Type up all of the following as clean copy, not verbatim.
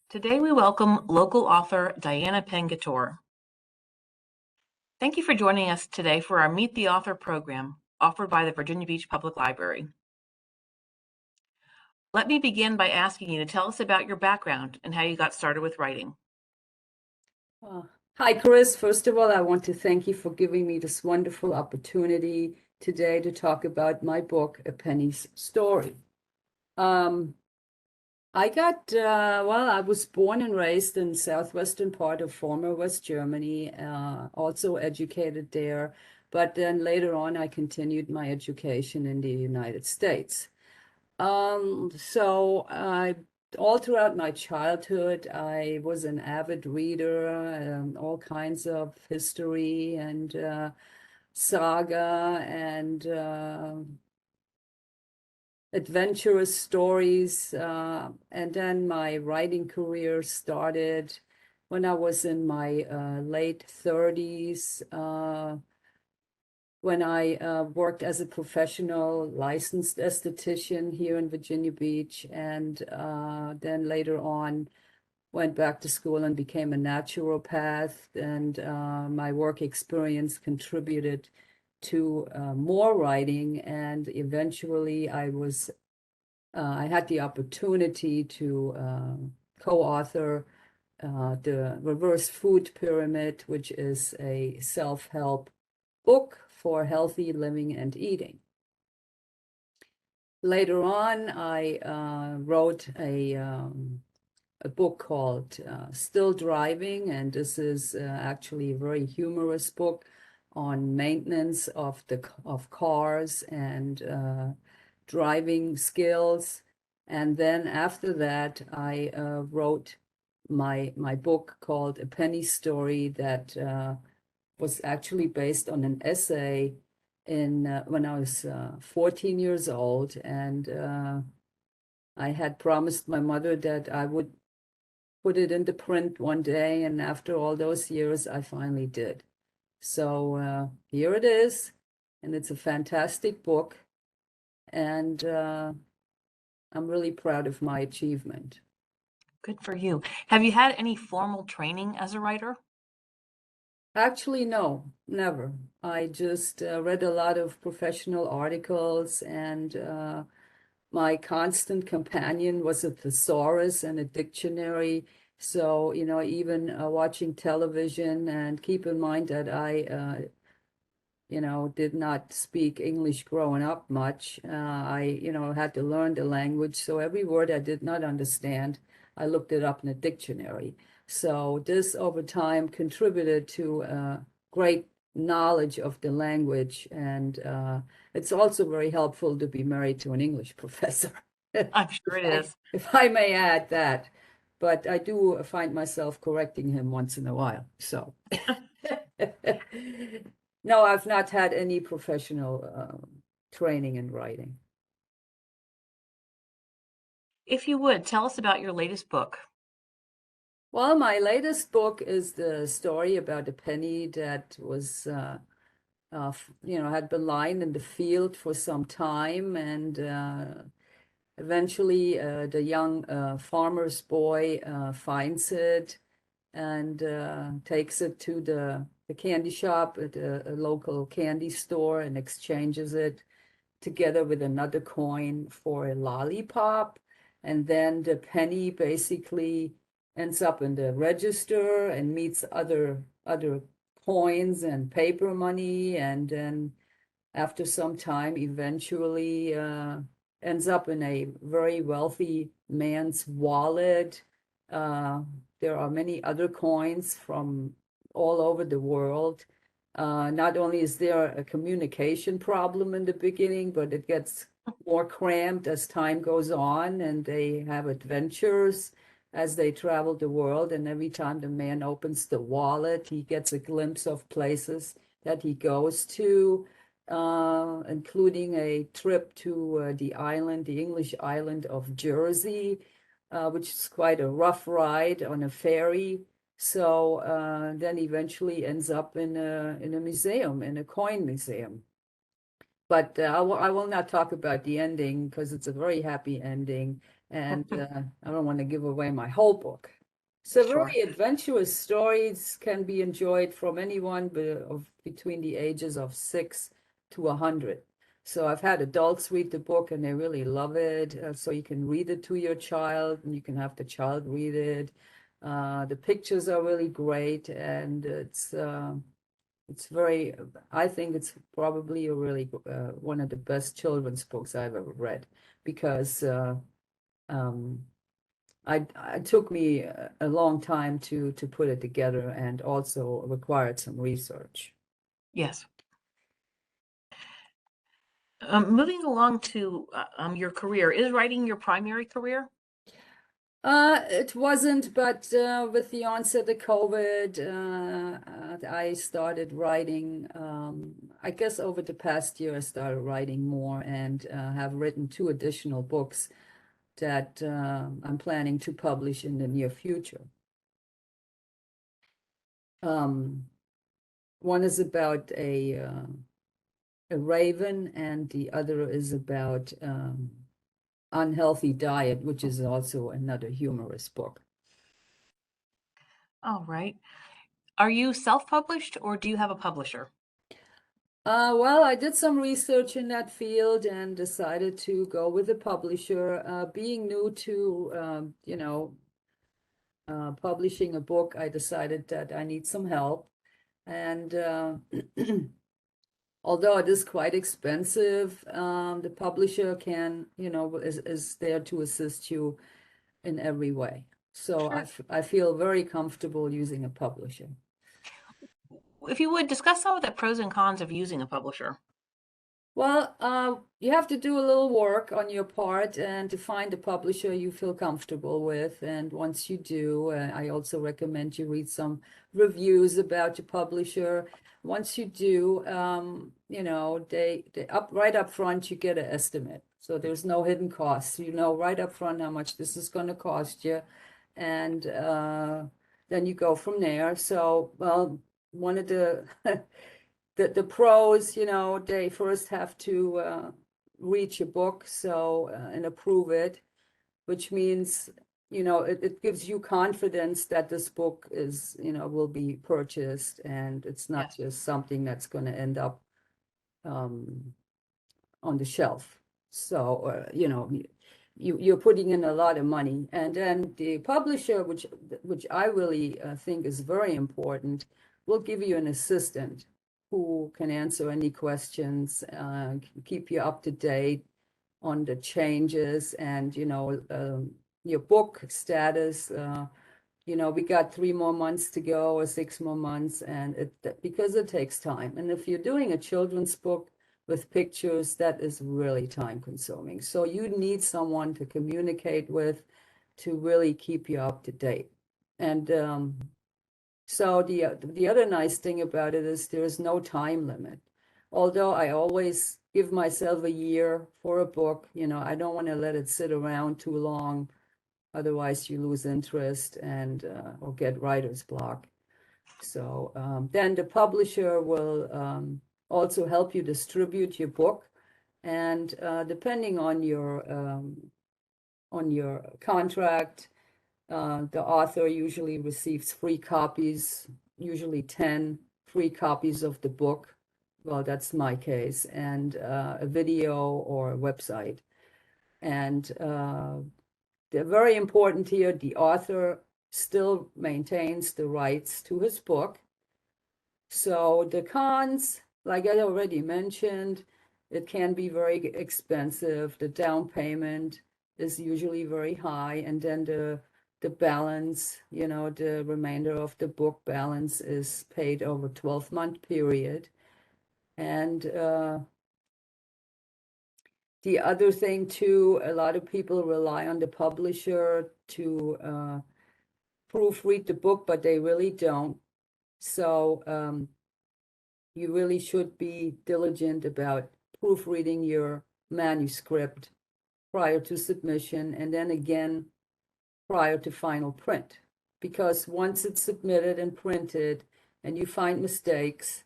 Today we welcome local author Diana Pengitore. Thank you for joining us today for our Meet the Author program offered by the Virginia Beach Public Library. Let me begin by asking you to tell us about your background and how you got started with writing. Hi, Chris. First of all, I want to thank you for giving me this wonderful opportunity today to talk about my book, A Penny's Story. I was born and raised in southwestern part of former West Germany, also educated there, but then later on I continued my education in the United States. All throughout my childhood, I was an avid reader, all kinds of history and saga and adventurous stories. And then my writing career started when I was in my late 30s, when I worked as a professional licensed esthetician here in Virginia Beach, and then later on went back to school and became a naturopath. And my work experience contributed to more writing, and eventually I had the opportunity to co-author the Reverse Food Pyramid, which is a self-help book for healthy living and eating. Later on, I wrote a book called Still Driving, and this is actually a very humorous book on maintenance of cars and driving skills. And then after that, I wrote my book called A Penny Story that was actually based on an essay when I was 14 years old, and I had promised my mother that I would put it into print one day, and after all those years, I finally did. So here it is, and it's a fantastic book, and I'm really proud of my achievement. Good for you. Have you had any formal training as a writer? Actually, no, never. I just read a lot of professional articles, and my constant companion was a thesaurus and a dictionary. So, even watching television, and keep in mind that I did not speak English growing up much. I had to learn the language. So every word I did not understand, I looked it up in a dictionary. So this over time contributed to great knowledge of the language. And it's also very helpful to be married to an English professor. I'm sure it is. If I may add that. But I do find myself correcting him once in a while. So. No, I've not had any professional training in writing. If you would, tell us about your latest book. Well, my latest book is the story about a penny that was, had been lying in the field for some time, and eventually the young farmer's boy finds it and takes it to the candy shop at a local candy store and exchanges it together with another coin for a lollipop. And then the penny basically ends up in the register and meets other coins and paper money, and then after some time eventually ends up in a very wealthy man's wallet. There are many other coins from all over the world. Not only is there a communication problem in the beginning, but it gets more cramped as time goes on, and they have adventures as they travel the world. And every time the man opens the wallet, he gets a glimpse of places that he goes to, including a trip to the English island of Jersey, which is quite a rough ride on a ferry. So then eventually ends up in a museum, in a coin museum. But I will not talk about the ending because it's a very happy ending, and I don't want to give away my whole book. So Sure. very adventurous stories can be enjoyed from anyone between the ages of 6 to 100. So I've had adults read the book and they really love it. So you can read it to your child and you can have the child read it. The pictures are really great, and it's very, I think it's probably a really one of the best children's books I've ever read, because um, it took me a long time to put it together, and also required some research. Yes. Moving along to your career, is writing your primary career? It wasn't, but with the onset of COVID, I started writing. I guess over the past year, I started writing more, and have written 2 additional books that I'm planning to publish in the near future. One is about a raven, and the other is about unhealthy diet, which is also another humorous book. All right. Are you self-published or do you have a publisher? Well, I did some research in that field and decided to go with a publisher. Being new to, publishing a book, I decided that I need some help. And although it is quite expensive, the publisher can, is there to assist you in every way. So Sure. I feel very comfortable using a publisher. If you would discuss some of the pros and cons of using a publisher. Well, you have to do a little work on your part and to find a publisher you feel comfortable with. And once you do, I also recommend you read some reviews about your publisher. Once you do, they right up front, you get an estimate. So there's no hidden costs. You know right up front how much this is going to cost you. And then you go from there. So, well, one of the the pros, they first have to read your book, so and approve it, which means, it gives you confidence that this book is, will be purchased, and it's not Yes. just something that's going to end up um, on the shelf. So, you're putting in a lot of money, and then the publisher, which I really think is very important, will give you an assistant who can answer any questions, keep you up to date on the changes, and your book status. We got 3 more months to go, or 6 more months, and because it takes time. And if you're doing a children's book with pictures, that is really time consuming. So you need someone to communicate with to really keep you up to date. And so the other nice thing about it is there is no time limit. Although I always give myself a year for a book, I don't want to let it sit around too long. Otherwise, you lose interest and or get writer's block. So then the publisher will also help you distribute your book, and depending on your contract, the author usually receives free copies, usually 10 free copies of the book. Well, that's my case, and a video or a website. And they're very important here. The author still maintains the rights to his book. So the cons, like I already mentioned, it can be very expensive. The down payment is usually very high, and then the balance, the remainder of the book balance is paid over 12-month period. And the other thing too, a lot of people rely on the publisher to proofread the book, but they really don't. So you really should be diligent about proofreading your manuscript prior to submission, and then again prior to final print. Because once it's submitted and printed and you find mistakes,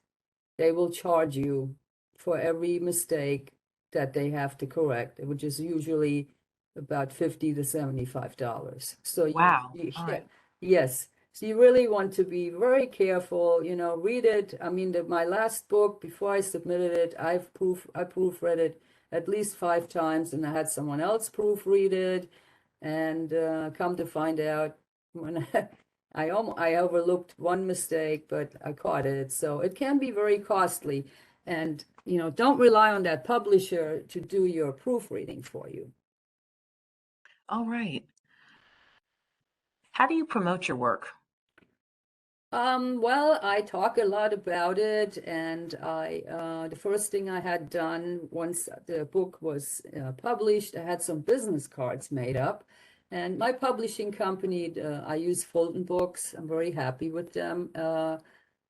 they will charge you for every mistake that they have to correct, which is usually about $50 to $75. So Wow. All yeah, right. Yes. So you really want to be very careful, read it. I mean, my last book, before I submitted it, I proofread it at least 5 times, and I had someone else proofread it. And come to find out, when I overlooked one mistake, but I caught it. So it can be very costly. And, don't rely on that publisher to do your proofreading for you. All right. How do you promote your work? Well, I talk a lot about it, and the first thing I had done once the book was published, I had some business cards made up, and my publishing company, I use Fulton Books. I'm very happy with them.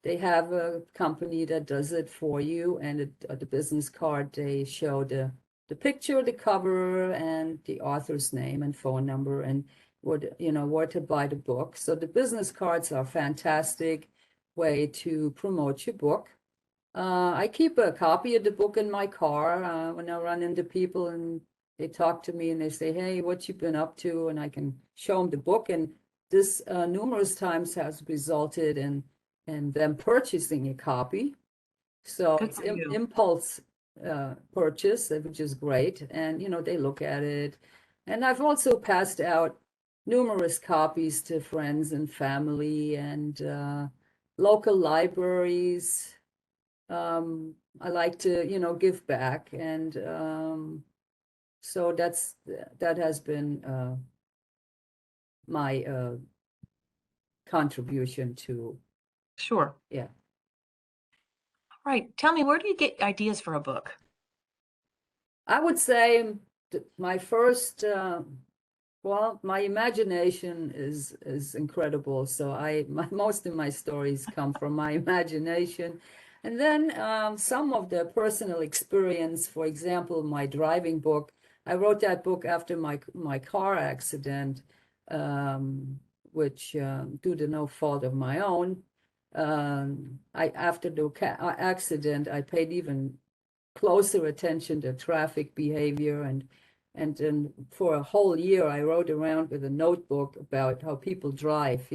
They have a company that does it for you, and the business card, they show the picture, the cover, and the author's name and phone number, and where to buy the book. So the business cards are a fantastic way to promote your book. I keep a copy of the book in my car when I run into people and they talk to me and they say, "Hey, what you been up to?" And I can show them the book. And this numerous times has resulted in them purchasing a copy. So Good it's for you. impulse purchase, which is great. And, they look at it. And I've also passed out numerous copies to friends and family and local libraries. I like to, give back. And so that has been my contribution to, Sure. yeah. All right. Tell me, where do you get ideas for a book? I would say my first well, my imagination is incredible. So most of my stories come from my imagination. And then some of the personal experience, for example, my driving book. I wrote that book after my car accident, which due to no fault of my own. After the accident, I paid even closer attention to traffic behavior, and then for a whole year I wrote around with a notebook about how people drive.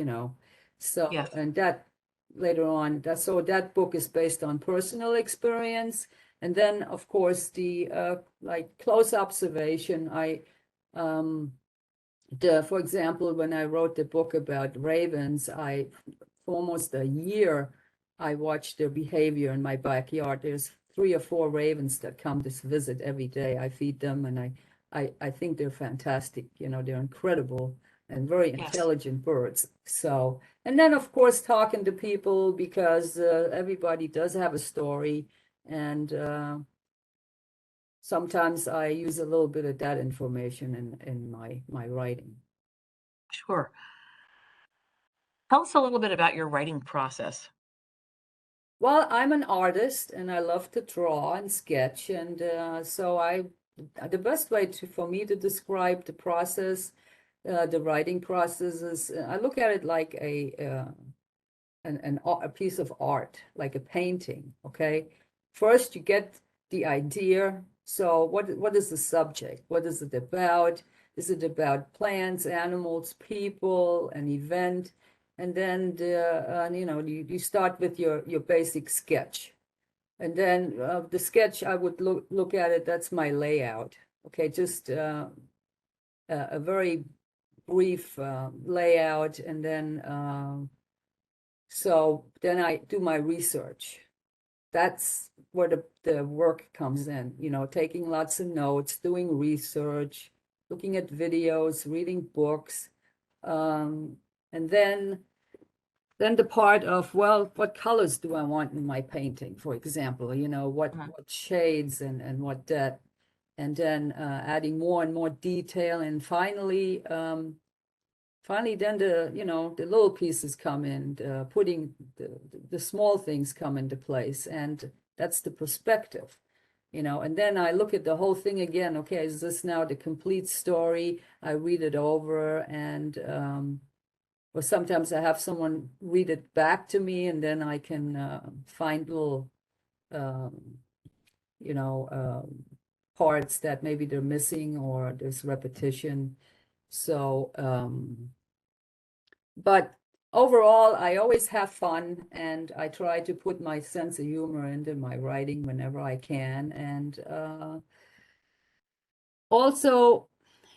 So, Yes. and that later on, that book is based on personal experience. And then of course the like close observation, um for example, when I wrote the book about ravens, for almost a year, I watched their behavior in my backyard. There's 3 or 4 ravens that come to visit every day. I feed them, and I think they're fantastic. They're incredible and very Yes. intelligent birds. So, and then of course talking to people, because everybody does have a story, and sometimes I use a little bit of that information in my writing. Sure. Tell us a little bit about your writing process. Well, I'm an artist and I love to draw and sketch. And so the best way for me to describe the process, the writing process is, I look at it like a piece of art, like a painting. Okay. First, you get the idea. So what is the subject? What is it about? Is it about plants, animals, people, an event? And then you start with your basic sketch. And then the sketch, I would look at it, that's my layout. Okay, just a very brief layout. And then so then I do my research. That's where the work comes in, taking lots of notes, doing research, looking at videos, reading books. And then the part of, well, what colors do I want in my painting, for example, what Mhm. shades and what that, and then adding more and more detail. And finally then the little pieces come in, putting the small things come into place, and that's the perspective. And then I look at the whole thing again. Okay, is this now the complete story? I read it over, and or sometimes I have someone read it back to me, and then I can find little um, you know parts that maybe they're missing or there's repetition. So But overall, I always have fun, and I try to put my sense of humor into my writing whenever I can. And also,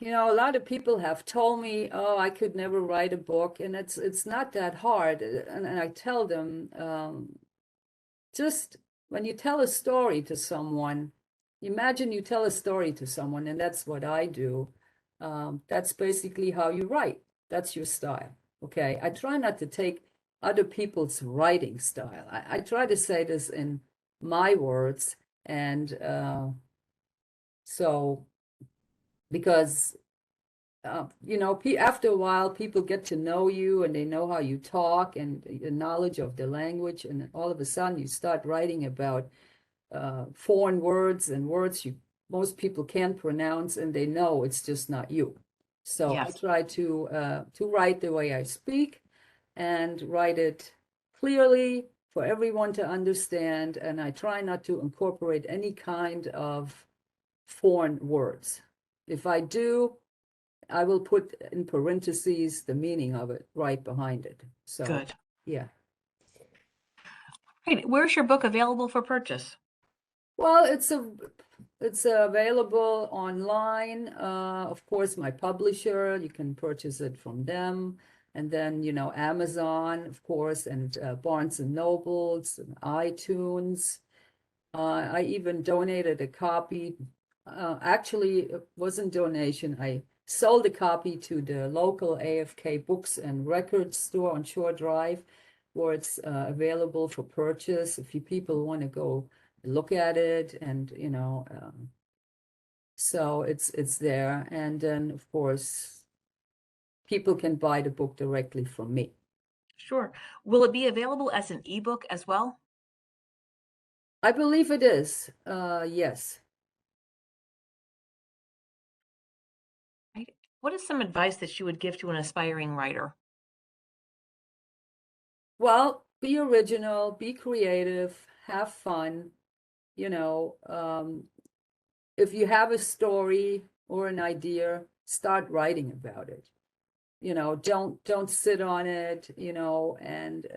a lot of people have told me, "Oh, I could never write a book," and it's not that hard. And I tell them, just when you tell a story to someone, imagine you tell a story to someone, and that's what I do. That's basically how you write. That's your style. Okay. I try not to take other people's writing style. I try to say this in my words. And so, because, after a while, people get to know you and they know how you talk and the knowledge of the language. And all of a sudden, you start writing about foreign words and words most people can't pronounce, and they know it's just not you. So I Yes, try to write the way I speak and write it clearly for everyone to understand, and I try not to incorporate any kind of foreign words. If I do, I will put in parentheses the meaning of it right behind it. So, good. yeah. Great. Where's your book available for purchase? Well, it's available online. Of course, my publisher, you can purchase it from them. And then, Amazon, of course, and Barnes and Nobles and iTunes. I even donated a copy. Actually, it wasn't donation. I sold a copy to the local AFK Books and Records store on Shore Drive, where it's available for purchase if you people want to go look at it. And so it's there. And then, of course, people can buy the book directly from me. Sure. Will it be available as an ebook as well? I believe it is. Yes. Right. What is some advice that you would give to an aspiring writer? Well, be original, be creative, have fun. You know, if you have a story or an idea, start writing about it. Don't sit on it, and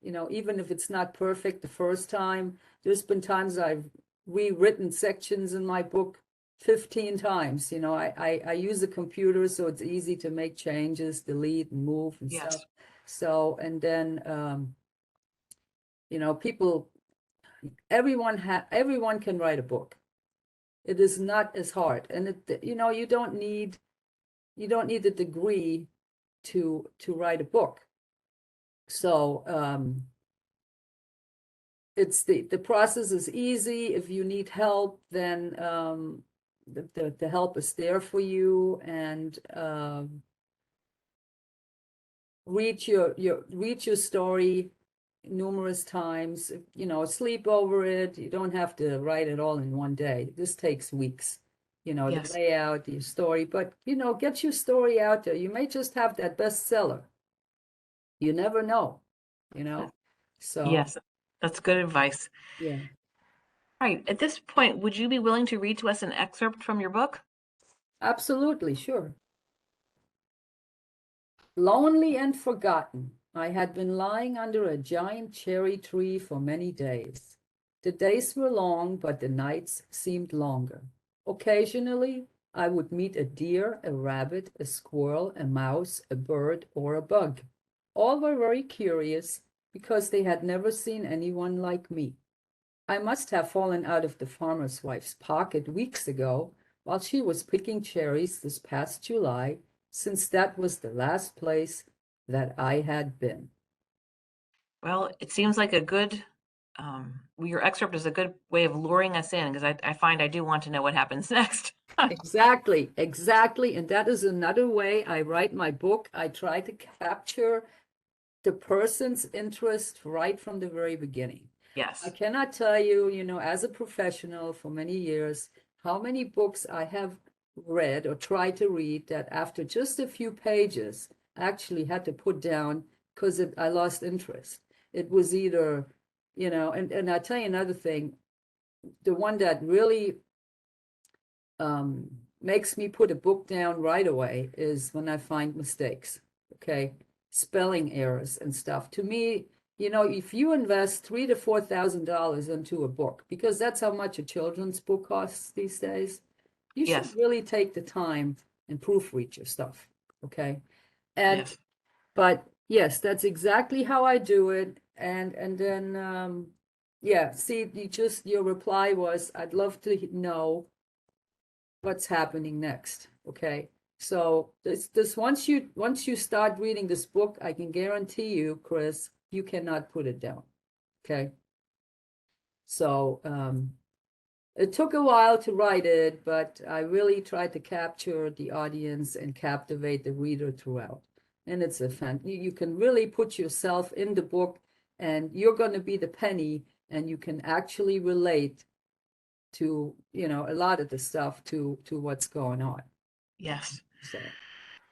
even if it's not perfect the first time, there's been times I've rewritten sections in my book 15 times. I use a computer, so it's easy to make changes, delete and move and stuff. Yes. So, and then people, everyone can write a book. It is not as hard, and you don't need a degree to write a book. So it's the process is easy. If you need help, then the help is there for you. And read your story numerous times. Sleep over it. You don't have to write it all in one day. This takes weeks. To Yes. lay out your story, but get your story out there. You may just have that bestseller. You never know. you know so Yes. That's good advice. yeah. Right. At this point, would you be willing to read to us an excerpt from your book? Absolutely, sure. Lonely and forgotten, I had been lying under a giant cherry tree for many days. The days were long, but the nights seemed longer. Occasionally, I would meet a deer, a rabbit, a squirrel, a mouse, a bird, or a bug. All were very curious because they had never seen anyone like me. I must have fallen out of the farmer's wife's pocket weeks ago while she was picking cherries this past July, since that was the last place that I had been. Well, it seems like a good, your excerpt is a good way of luring us in because I find I do want to know what happens next. Exactly, exactly. And that is another way I write my book. I try to capture the person's interest right from the very beginning. I Yes. cannot tell you, as a professional for many years, how many books I have read or tried to read that after just a few pages I actually had to put down because I lost interest. It was either, and I'll tell you another thing, the one that really makes me put a book down right away is when I find mistakes. Okay. spelling errors and stuff. To me, if you invest $3,000 to $4,000 into a book, because that's how much a children's book costs these days, you should Yes, really take the time and proofread your stuff. Okay. And yes, but yes, that's exactly how I do it. And then yeah, see, your reply was, I'd love to know what's happening next. Okay. So this once you start reading this book, I can guarantee you, Chris, you cannot put it down. Okay. So it took a while to write it, but I really tried to capture the audience and captivate the reader throughout. And it's a fun. You can really put yourself in the book, and you're going to be the penny, and you can actually relate to, a lot of the stuff to what's going on. yes. So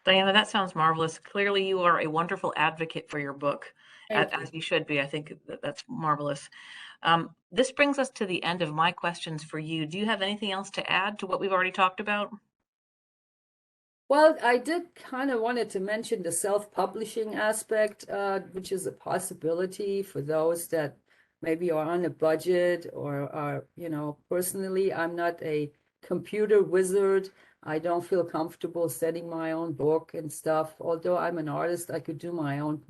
Diana, that sounds marvelous. Clearly, you are a wonderful advocate for your book, thank you. as you should be. I think that's marvelous. This brings us to the end of my questions for you. Do you have anything else to add to what we've already talked about? Well, I did kind of wanted to mention the self-publishing aspect, which is a possibility for those that maybe are on a budget or are, personally, I'm not a computer wizard. I don't feel comfortable setting my own book and stuff. Although I'm an artist, I could do my own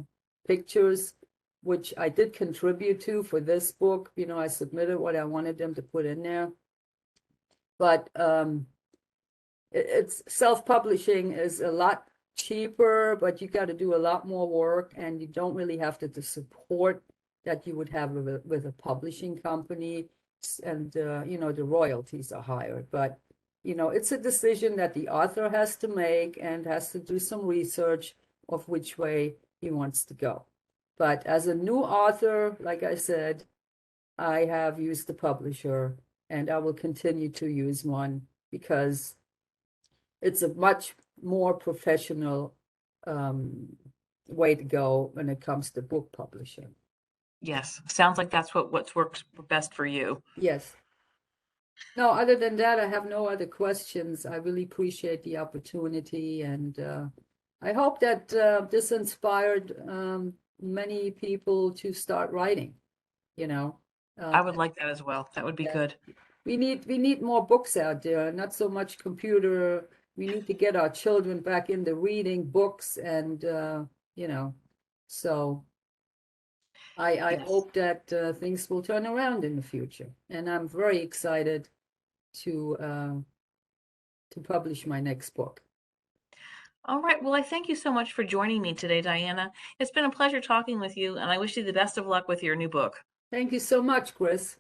pictures, which I did contribute to for this book. I submitted what I wanted them to put in there. But it's self-publishing is a lot cheaper, but you got to do a lot more work, and you don't really have the support that you would have with a publishing company. And the royalties are higher, but it's a decision that the author has to make and has to do some research of which way he wants to go. But as a new author, like I said, I have used the publisher, and I will continue to use one because it's a much more professional way to go when it comes to book publishing. Yes, sounds like that's what works best for you. Yes. No, other than that, I have no other questions. I really appreciate the opportunity, and I hope that this inspired many people to start writing, you know. I would like that as well. That would be Yeah. good. We need more books out there, not so much computer. We need to get our children back into reading books, and so I Yes. hope that things will turn around in the future. And I'm very excited to publish my next book. All right. Well, I thank you so much for joining me today, Diana. It's been a pleasure talking with you, and I wish you the best of luck with your new book. Thank you so much, Chris.